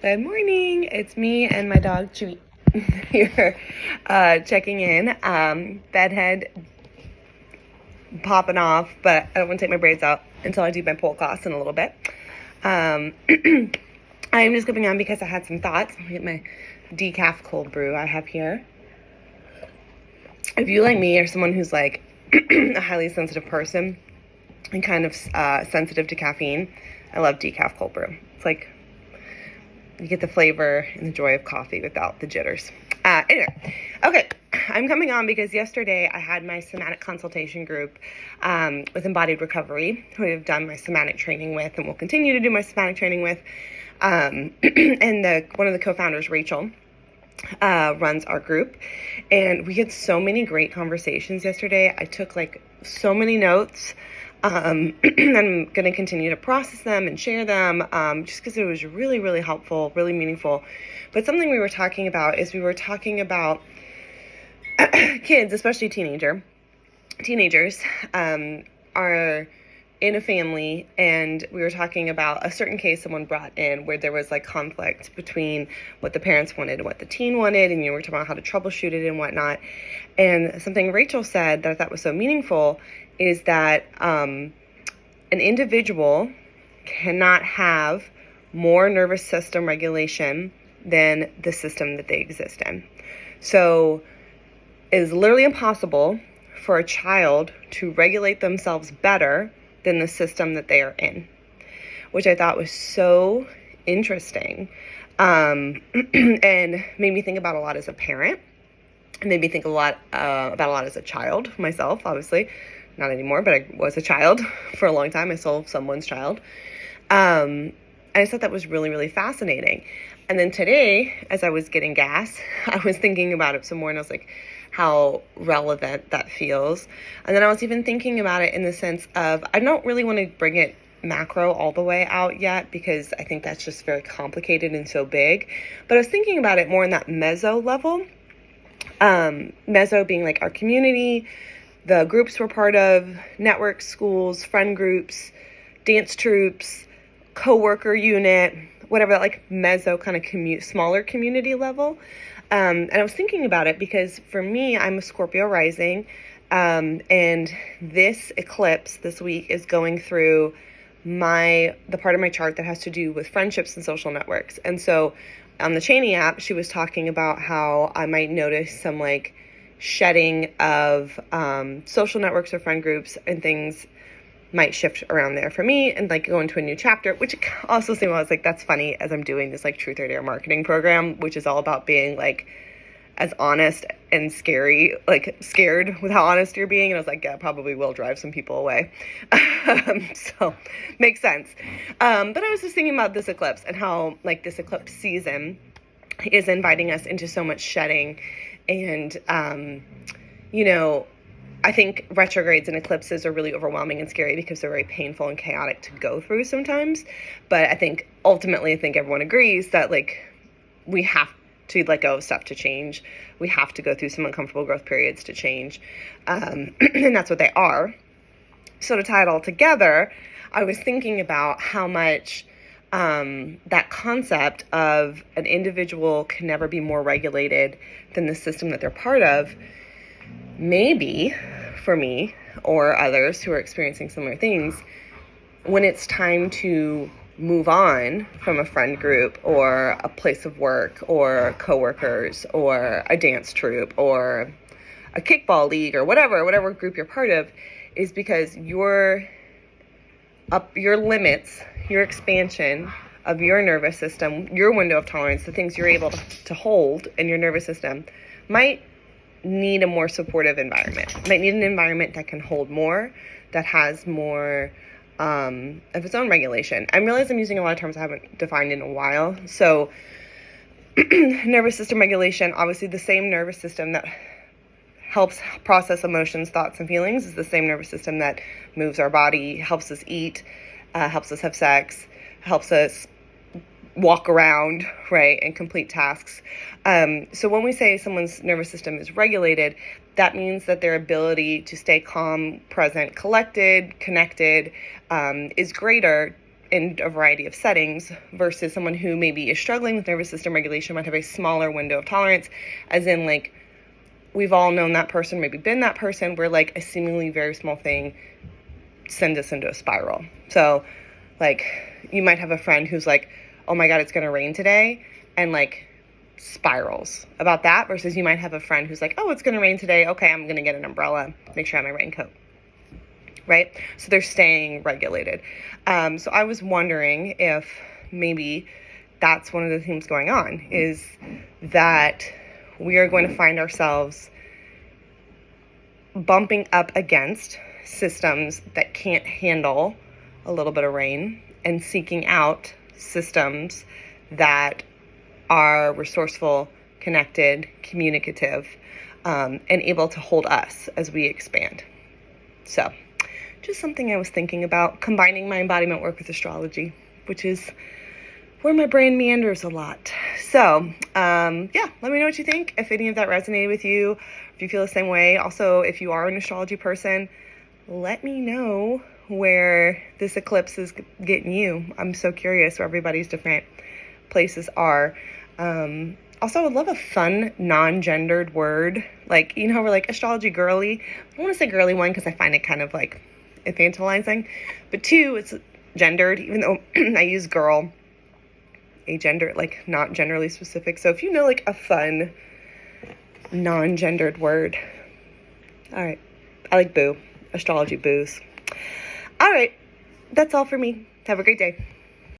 Good morning. It's me and my dog Chewy here checking in. Bedhead popping off, but I don't want to take my braids out until I do my pole class in a little bit. I'm just coming on because I had some thoughts. I'll get my decaf cold brew I have here. If you, like me, are someone who's like a highly sensitive person and kind of sensitive to caffeine, I love decaf cold brew. It's like you get the flavor and the joy of coffee without the jitters. Anyway, okay, I'm coming on because yesterday I had my somatic consultation group with Embodied Recovery, who I've done my somatic training with and will continue to do my somatic training with. And one of the co-founders, Rachel, runs our group. And we had so many great conversations yesterday. I took like so many notes. I'm going to continue to process them and share them just because it was really, really helpful, really meaningful. But something we were talking about kids, especially teenagers, are in a family, and we were talking about a certain case someone brought in where there was like conflict between what the parents wanted and what the teen wanted, and you were talking about how to troubleshoot it and whatnot. And something Rachel said that I thought was so meaningful is that an individual cannot have more nervous system regulation than the system that they exist in. So it is literally impossible for a child to regulate themselves better than the system that they are in, which I thought was so interesting, and made me think about a lot as a parent. It made me think about a lot as a child myself, obviously. Not anymore, but I was a child for a long time. I still someone's child. And I thought that was really, really fascinating. And then today, as I was getting gas, I was thinking about it some more, and I was like, how relevant that feels. And then I was even thinking about it in the sense of, I don't really want to bring it macro all the way out yet, because I think that's just very complicated and so big. But I was thinking about it more in that meso level. Meso being like our community, the groups we're part of, networks, schools, friend groups, dance troops, coworker unit, whatever, that like meso kind of smaller community level. And I was thinking about it because for me, I'm a Scorpio rising, and this eclipse this week is going through the part of my chart that has to do with friendships and social networks. And so on the Cheney app, she was talking about how I might notice some like shedding of social networks or friend groups, and things might shift around there for me and like go into a new chapter, which also seemed, I was like, that's funny, as I'm doing this like Truth or Dare marketing program, which is all about being like as honest and scared with how honest you're being. And I was like, yeah, probably will drive some people away. So makes sense. But I was just thinking about this eclipse and how like this eclipse season is inviting us into so much shedding. And, I think retrogrades and eclipses are really overwhelming and scary because they're very painful and chaotic to go through sometimes. But I think ultimately, everyone agrees that like we have to let go of stuff to change. We have to go through some uncomfortable growth periods to change. And that's what they are. So to tie it all together, I was thinking about how much that concept of an individual can never be more regulated than the system that they're part of, maybe for me or others who are experiencing similar things, when it's time to move on from a friend group or a place of work or coworkers or a dance troupe or a kickball league or whatever group you're part of, is because your limits, your expansion of your nervous system, your window of tolerance, the things you're able to hold in your nervous system might need a more supportive environment, might need an environment that can hold more, that has more of its own regulation. I realize I'm using a lot of terms I haven't defined in a while. So nervous system regulation, obviously the same nervous system that helps process emotions, thoughts, and feelings is the same nervous system that moves our body, helps us eat, helps us have sex, helps us walk around, right, and complete tasks. So when we say someone's nervous system is regulated, that means that their ability to stay calm, present, collected, connected, is greater in a variety of settings versus someone who maybe is struggling with nervous system regulation might have a smaller window of tolerance, as in like we've all known that person, maybe been that person, where like a seemingly very small thing sends us into a spiral. So like you might have a friend who's like, oh my God, it's going to rain today, and like spirals about that, versus you might have a friend who's like, oh, it's going to rain today. Okay, I'm going to get an umbrella, make sure I have my raincoat. Right? So they're staying regulated. So I was wondering if maybe that's one of the things going on, is that we are going to find ourselves bumping up against systems that can't handle a little bit of rain, and seeking out systems that are resourceful, connected, communicative, and able to hold us as we expand. So just something I was thinking about, combining my embodiment work with astrology, which is where my brain meanders a lot. So, yeah, let me know what you think, if any of that resonated with you, if you feel the same way. Also, if you are an astrology person, let me know where this eclipse is getting you. I'm so curious where everybody's different places are. Also, I would love a fun, non-gendered word. Like, you know how we're like astrology girly? I want to say girly, one, because I find it kind of like infantilizing. But two, it's gendered, even though I use girl, a gender, like not generally specific. So if you know like a fun, non-gendered word. All right. I like boo. Astrology boos. All right. That's all for me. Have a great day.